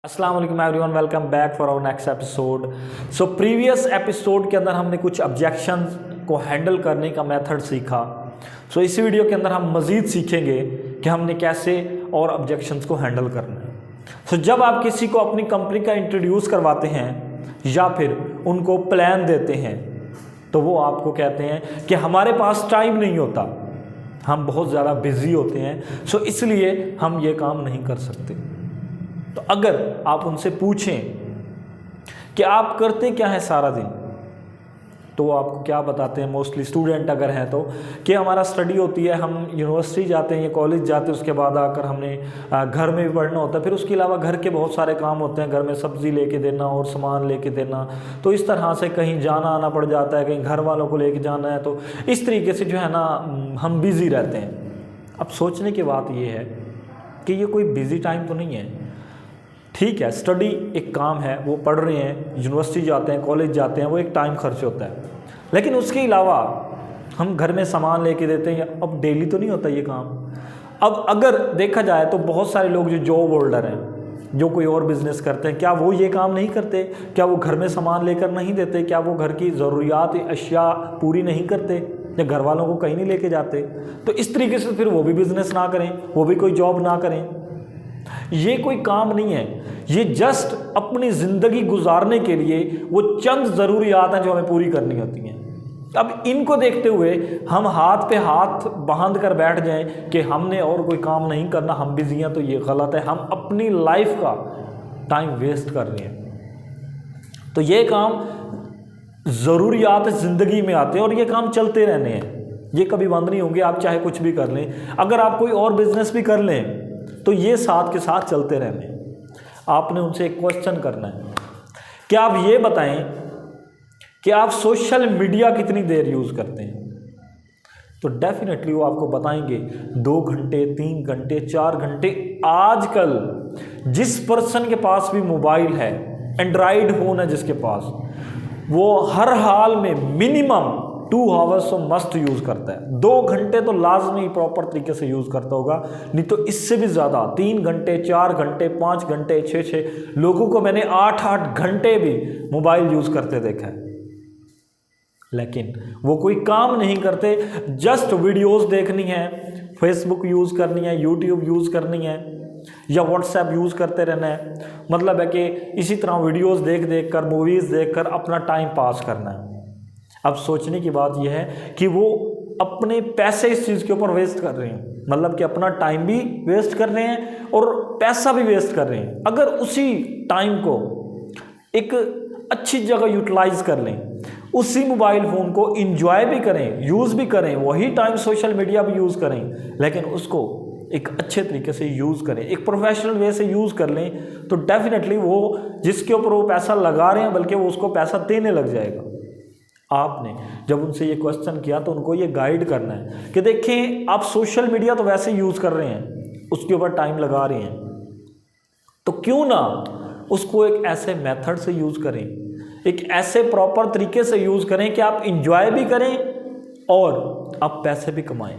अस्सलाम वालेकुम everyone, welcome back for our next episode. So previous episode के अंदर हमने कुछ ऑब्जेक्शंस को हैंडल करने का मेथड सीखा। सो इस वीडियो के अंदर हम मज़ीद सीखेंगे कि हमने कैसे और ऑब्जेक्शंस को हैंडल करना है। सो जब आप किसी को अपनी कंपनी का इंट्रोड्यूस करवाते हैं या फिर उनको प्लान देते हैं तो वो आपको कहते हैं कि हमारे पास टाइम नहीं होता, हम बहुत ज़्यादा बिजी होते हैं, सो इसलिए हम ये काम नहीं कर सकते। तो अगर आप उनसे पूछें कि आप करते क्या हैं सारा दिन, तो वो आपको क्या बताते हैं, मोस्टली स्टूडेंट अगर हैं तो, कि हमारा स्टडी होती है, हम यूनिवर्सिटी जाते हैं या कॉलेज जाते हैं, उसके बाद आकर हमने घर में भी पढ़ना होता है, फिर उसके अलावा घर के बहुत सारे काम होते हैं, घर में सब्ज़ी लेके देना और सामान लेके देना, तो इस तरह से कहीं जाना आना पड़ जाता है, कहीं घर वालों को लेके जाना है, तो इस तरीके से जो है ना हम बिज़ी रहते हैं। अब सोचने की बात ये है कि ये कोई बिज़ी टाइम तो नहीं है। ठीक है, स्टडी एक काम है, वो पढ़ रहे हैं, यूनिवर्सिटी जाते हैं, कॉलेज जाते हैं, वो एक टाइम खर्च होता है, लेकिन उसके अलावा हम घर में सामान लेके देते हैं, अब डेली तो नहीं होता ये काम। अब अगर देखा जाए तो बहुत सारे लोग जो जॉब होल्डर हैं, जो कोई और बिजनेस करते हैं, क्या वो ये काम नहीं करते? क्या वो घर में सामान लेकर नहीं देते? क्या वो घर की ज़रूरियात अशिया पूरी नहीं करते या घर वालों को कहीं नहीं लेके जाते? तो इस तरीके से फिर वो भी बिजनेस ना करें, वो भी कोई जॉब ना करें। ये कोई काम नहीं है, ये जस्ट अपनी ज़िंदगी गुजारने के लिए वो चंद ज़रूरियात हैं जो हमें पूरी करनी होती हैं। अब इनको देखते हुए हम हाथ पे हाथ बांध कर बैठ जाएं कि हमने और कोई काम नहीं करना, हम बिजी हैं, तो ये गलत है। हम अपनी लाइफ का टाइम वेस्ट कर रहे हैं। तो ये काम ज़रूरियात ज़िंदगी में आते हैं और ये काम चलते रहने हैं, ये कभी बंद नहीं होंगे। आप चाहे कुछ भी कर लें, अगर आप कोई और बिजनेस भी कर लें तो ये साथ के साथ चलते रहने। आपने उनसे एक क्वेश्चन करना है कि आप ये बताएं कि आप सोशल मीडिया कितनी देर यूज़ करते हैं, तो डेफिनेटली वो आपको बताएंगे 2 घंटे, 3 घंटे, 4 घंटे। आजकल जिस पर्सन के पास भी मोबाइल है, एंड्रॉयड फ़ोन है जिसके पास, वो हर हाल में मिनिमम 2 आवर्स तो मस्ट यूज़ करता है। 2 घंटे तो लाजमी प्रॉपर तरीके से यूज़ करता होगा, नहीं तो इससे भी ज़्यादा 3 घंटे, 4 घंटे, 5 घंटे, 6 लोगों को मैंने 8 घंटे भी मोबाइल यूज़ करते देखा है। लेकिन वो कोई काम नहीं करते, जस्ट वीडियोस देखनी है, फेसबुक यूज़ करनी है, यूट्यूब यूज़ करनी है या व्हाट्सएप यूज़ करते रहना है। मतलब है कि इसी तरह वीडियोस देख देख कर, मूवीज़ देख कर अपना टाइम पास करना है। अब सोचने की बात यह है कि वो अपने पैसे इस चीज़ के ऊपर वेस्ट कर रहे हैं, मतलब कि अपना टाइम भी वेस्ट कर रहे हैं और पैसा भी वेस्ट कर रहे हैं। अगर उसी टाइम को एक अच्छी जगह यूटिलाइज कर लें, उसी मोबाइल फ़ोन को इंजॉय भी करें, यूज़ भी करें, वही टाइम सोशल मीडिया भी यूज़ करें, लेकिन उसको एक अच्छे तरीके से यूज़ करें, एक प्रोफेशनल वे से यूज़ कर लें, तो डेफिनेटली वो जिसके ऊपर वो पैसा लगा रहे हैं, बल्कि वो उसको पैसा देने लग जाएगा। आपने जब उनसे ये क्वेश्चन किया तो उनको ये गाइड करना है कि देखें, आप सोशल मीडिया तो वैसे यूज़ कर रहे हैं, उसके ऊपर टाइम लगा रहे हैं, तो क्यों ना उसको एक ऐसे मेथड से यूज़ करें, एक ऐसे प्रॉपर तरीके से यूज़ करें कि आप इंजॉय भी करें और आप पैसे भी कमाएं।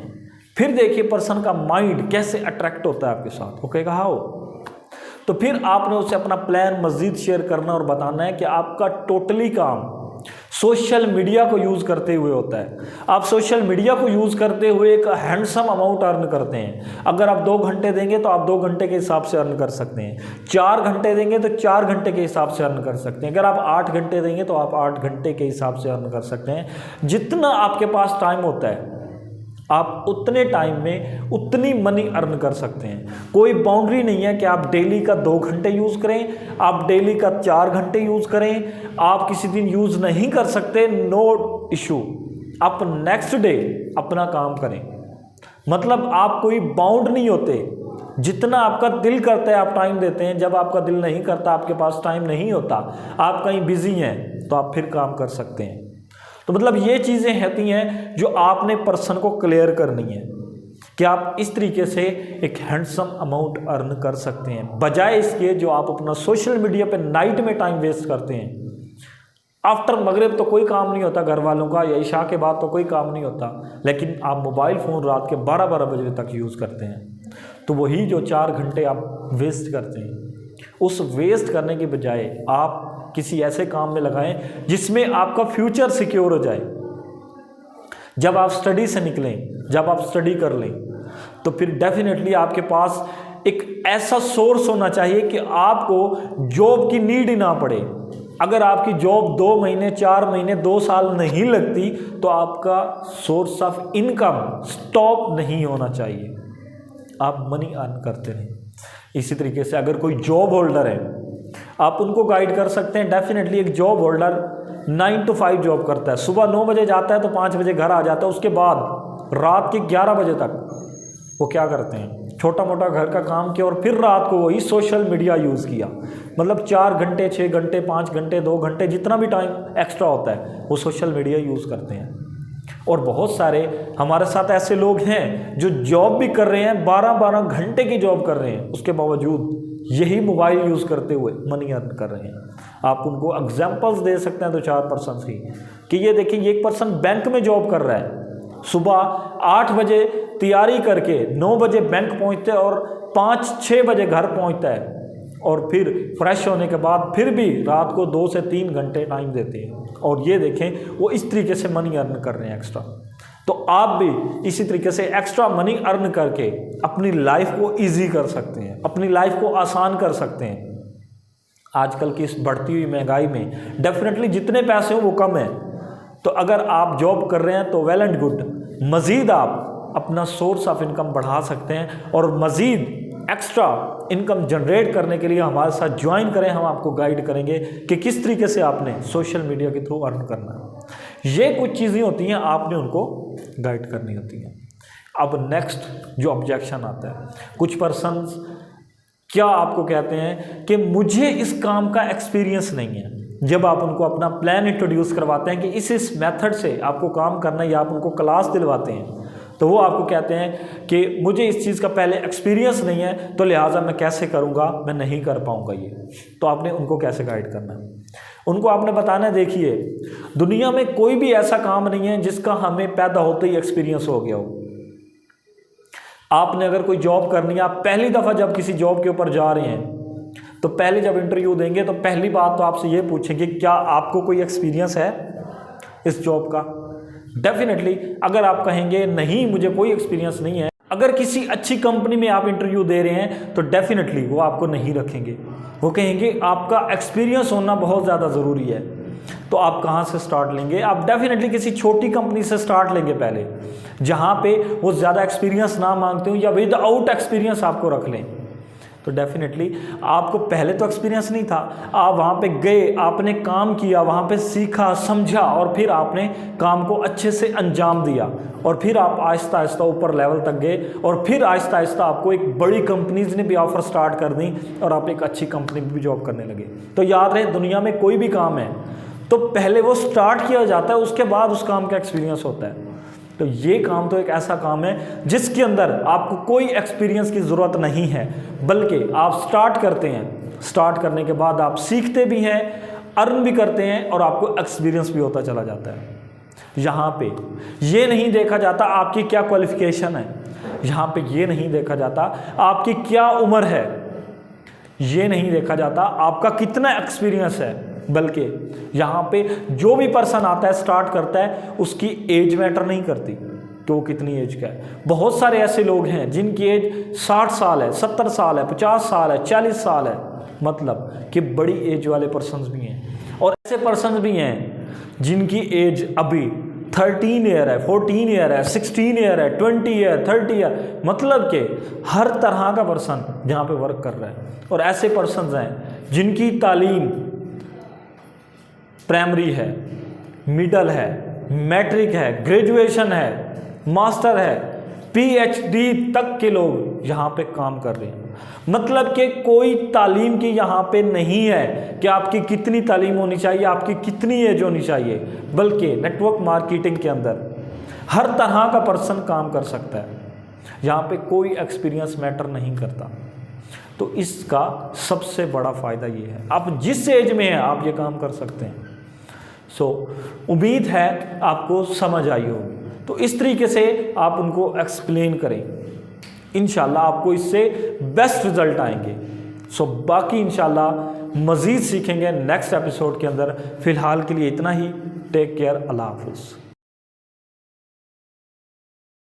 फिर देखिए पर्सन का माइंड कैसे अट्रैक्ट होता है आपके साथ। वो कहेगा हाँ, तो फिर आपने उसे अपना प्लान मज़ीद शेयर करना और बताना है कि आपका टोटली काम सोशल मीडिया को यूज़ करते हुए होता है। आप सोशल मीडिया को यूज़ करते हुए एक हैंडसम अमाउंट अर्न करते हैं। अगर आप 2 घंटे देंगे तो आप 2 घंटे के हिसाब से अर्न कर सकते हैं, 4 घंटे देंगे तो 4 घंटे के हिसाब से अर्न कर सकते हैं, अगर आप 8 घंटे देंगे तो आप 8 घंटे के हिसाब से अर्न कर सकते हैं। जितना आपके पास टाइम होता है, आप उतने टाइम में उतनी मनी अर्न कर सकते हैं। कोई बाउंड्री नहीं है कि आप डेली का 2 घंटे यूज़ करें, आप डेली का 4 घंटे यूज़ करें, आप किसी दिन यूज़ नहीं कर सकते, नो इशू, आप नेक्स्ट डे अपना काम करें। मतलब आप कोई बाउंड नहीं होते, जितना आपका दिल करता है आप टाइम देते हैं। जब आपका दिल नहीं करता, आपके पास टाइम नहीं होता, आप कहीं बिजी हैं, तो आप फिर काम कर सकते हैं। तो मतलब ये चीज़ें होती हैं जो आपने पर्सन को क्लियर करनी है कि आप इस तरीके से एक हैंडसम अमाउंट अर्न कर सकते हैं, बजाय इसके जो आप अपना सोशल मीडिया पे नाइट में टाइम वेस्ट करते हैं। आफ्टर मगरिब तो कोई काम नहीं होता घर वालों का, या इशा के बाद तो कोई काम नहीं होता, लेकिन आप मोबाइल फ़ोन रात के 12-12 बजे तक यूज़ करते हैं। तो वही जो 4 घंटे आप वेस्ट करते हैं, उस वेस्ट करने के बजाय आप किसी ऐसे काम में लगाएं जिसमें आपका फ्यूचर सिक्योर हो जाए। जब आप स्टडी से निकलें, जब आप स्टडी कर लें, तो फिर डेफिनेटली आपके पास एक ऐसा सोर्स होना चाहिए कि आपको जॉब की नीड ही ना पड़े। अगर आपकी जॉब 2 महीने, 4 महीने, 2 साल नहीं लगती तो आपका सोर्स ऑफ इनकम स्टॉप नहीं होना चाहिए, आप मनी अर्न करते रहें। इसी तरीके से अगर कोई जॉब होल्डर है, आप उनको गाइड कर सकते हैं। डेफिनेटली एक जॉब होल्डर 9 to 5 जॉब करता है, सुबह 9 बजे जाता है तो 5 बजे घर आ जाता है, उसके बाद रात के 11 बजे तक वो क्या करते हैं, छोटा मोटा घर का काम किया और फिर रात को वही सोशल मीडिया यूज़ किया। मतलब 4 घंटे, 6 घंटे, 5 घंटे, 2 घंटे, जितना भी टाइम एक्स्ट्रा होता है वो सोशल मीडिया यूज़ करते हैं। और बहुत सारे हमारे साथ ऐसे लोग हैं जो जॉब भी कर रहे हैं, 12-12 घंटे की जॉब कर रहे हैं, उसके बावजूद यही मोबाइल यूज़ करते हुए मनी अर्न कर रहे हैं। आप उनको एग्जांपल्स दे सकते हैं 2-4 पर्सन की, कि ये देखिए ये एक पर्सन बैंक में जॉब कर रहा है, सुबह 8 बजे तैयारी करके 9 बजे बैंक पहुंचते हैं और 5-6 बजे घर पहुंचता है, और फिर फ्रेश होने के बाद फिर भी रात को 2 से 3 घंटे टाइम देते हैं। और ये देखें वो इस तरीके से मनी अर्न कर रहे हैं एक्स्ट्रा। तो आप भी इसी तरीके से एक्स्ट्रा मनी अर्न करके अपनी लाइफ को ईजी कर सकते हैं, अपनी लाइफ को आसान कर सकते हैं। आजकल की इस बढ़ती हुई महंगाई में डेफिनेटली जितने पैसे हो वो कम है। तो अगर आप जॉब कर रहे हैं तो वेल एंड गुड, मज़ीद आप अपना सोर्स ऑफ इनकम बढ़ा सकते हैं और मज़ीद एक्स्ट्रा इनकम जनरेट करने के लिए हमारे साथ ज्वाइन करें। हम आपको गाइड करेंगे कि किस तरीके से आपने सोशल मीडिया के थ्रू अर्न करना है। ये कुछ चीज़ें होती हैं, आपने उनको गाइड करनी होती हैं। अब नेक्स्ट जो ऑब्जेक्शन आता है, कुछ पर्सन्स क्या आपको कहते हैं कि मुझे इस काम का एक्सपीरियंस नहीं है। जब आप उनको अपना प्लान इंट्रोड्यूस करवाते हैं कि इस मेथड से आपको काम करना है या आप उनको क्लास दिलवाते हैं, तो वो आपको कहते हैं कि मुझे इस चीज़ का पहले एक्सपीरियंस नहीं है, तो लिहाजा मैं कैसे करूँगा, मैं नहीं कर पाऊँगा ये। तो आपने उनको कैसे गाइड करना है, उनको आपने बताना है देखिए दुनिया में कोई भी ऐसा काम नहीं है जिसका हमें पैदा होते ही एक्सपीरियंस हो गया हो। आपने अगर कोई जॉब करनी है, आप पहली दफ़ा जब किसी जॉब के ऊपर जा रहे हैं तो पहले जब इंटरव्यू देंगे तो पहली बात तो आपसे ये पूछेंगे क्या आपको कोई एक्सपीरियंस है इस जॉब का। डेफिनेटली अगर आप कहेंगे नहीं मुझे कोई एक्सपीरियंस नहीं है, अगर किसी अच्छी कंपनी में आप इंटरव्यू दे रहे हैं तो डेफिनेटली वो आपको नहीं रखेंगे, वो कहेंगे आपका एक्सपीरियंस होना बहुत ज़्यादा ज़रूरी है। तो आप कहाँ से स्टार्ट लेंगे, आप डेफिनेटली किसी छोटी कंपनी से स्टार्ट लेंगे पहले, जहाँ पे वो ज़्यादा एक्सपीरियंस ना मांगते हो या विदाउट एक्सपीरियंस आपको रख लें। तो डेफिनेटली आपको पहले तो एक्सपीरियंस नहीं था, आप वहाँ पे गए, आपने काम किया, वहाँ पे सीखा, समझा और फिर आपने काम को अच्छे से अंजाम दिया और फिर आप आहिस्ता आहिस्ता ऊपर लेवल तक गए और फिर आहिस्ता आहिस्ता आपको एक बड़ी कंपनीज ने भी ऑफ़र स्टार्ट कर दी और आप एक अच्छी कंपनी में भी जॉब करने लगे। तो याद रहे दुनिया में कोई भी काम है तो पहले वो स्टार्ट किया जाता है, उसके बाद उस काम का एक्सपीरियंस होता है। तो ये काम तो एक ऐसा काम है जिसके अंदर आपको कोई एक्सपीरियंस की ज़रूरत नहीं है, बल्कि आप स्टार्ट करते हैं, स्टार्ट करने के बाद आप सीखते भी हैं, अर्न भी करते हैं और आपको एक्सपीरियंस भी होता चला जाता है। यहाँ पे ये नहीं देखा जाता आपकी क्या क्वालिफ़िकेशन है, यहाँ पे ये नहीं देखा जाता आपकी क्या उम्र है, ये नहीं देखा जाता आपका कितना एक्सपीरियंस है, बल्कि यहाँ पे जो भी पर्सन आता है स्टार्ट करता है उसकी एज मैटर नहीं करती कि वो कितनी एज का है। बहुत सारे ऐसे लोग हैं जिनकी एज 60 साल है, 70 साल है, 50 साल है, 40 साल है, मतलब कि बड़ी एज वाले पर्सन्स भी हैं। और ऐसे पर्सन्स भी हैं जिनकी एज अभी 13 ईयर है, 14 ईयर है, 16 ईयर है, 20 ईयर, 30 ईयर, मतलब कि हर तरह का पर्सन जहाँ पे वर्क कर रहा है। और ऐसे पर्सन्स हैं जिनकी तालीम प्राइमरी है, मिडल है, मैट्रिक है, ग्रेजुएशन है, मास्टर है, पीएचडी तक के लोग यहाँ पे काम कर रहे हैं। मतलब कि कोई तालीम की यहाँ पे नहीं है कि आपकी कितनी तालीम होनी चाहिए, आपकी कितनी एज होनी चाहिए, बल्कि नेटवर्क मार्केटिंग के अंदर हर तरह का पर्सन काम कर सकता है। यहाँ पे कोई एक्सपीरियंस मैटर नहीं करता। तो इसका सबसे बड़ा फ़ायदा ये है, आप जिस एज में हैं आप ये काम कर सकते हैं। उम्मीद है आपको समझ आई होगी। तो इस तरीके से आप उनको एक्सप्लेन करें, इंशाल्लाह आपको इससे बेस्ट रिजल्ट आएंगे। सो बाकी इंशाल्लाह मज़ीद सीखेंगे नेक्स्ट एपिसोड के अंदर। फ़िलहाल के लिए इतना ही। टेक केयर, अल्लाह हाफिज़।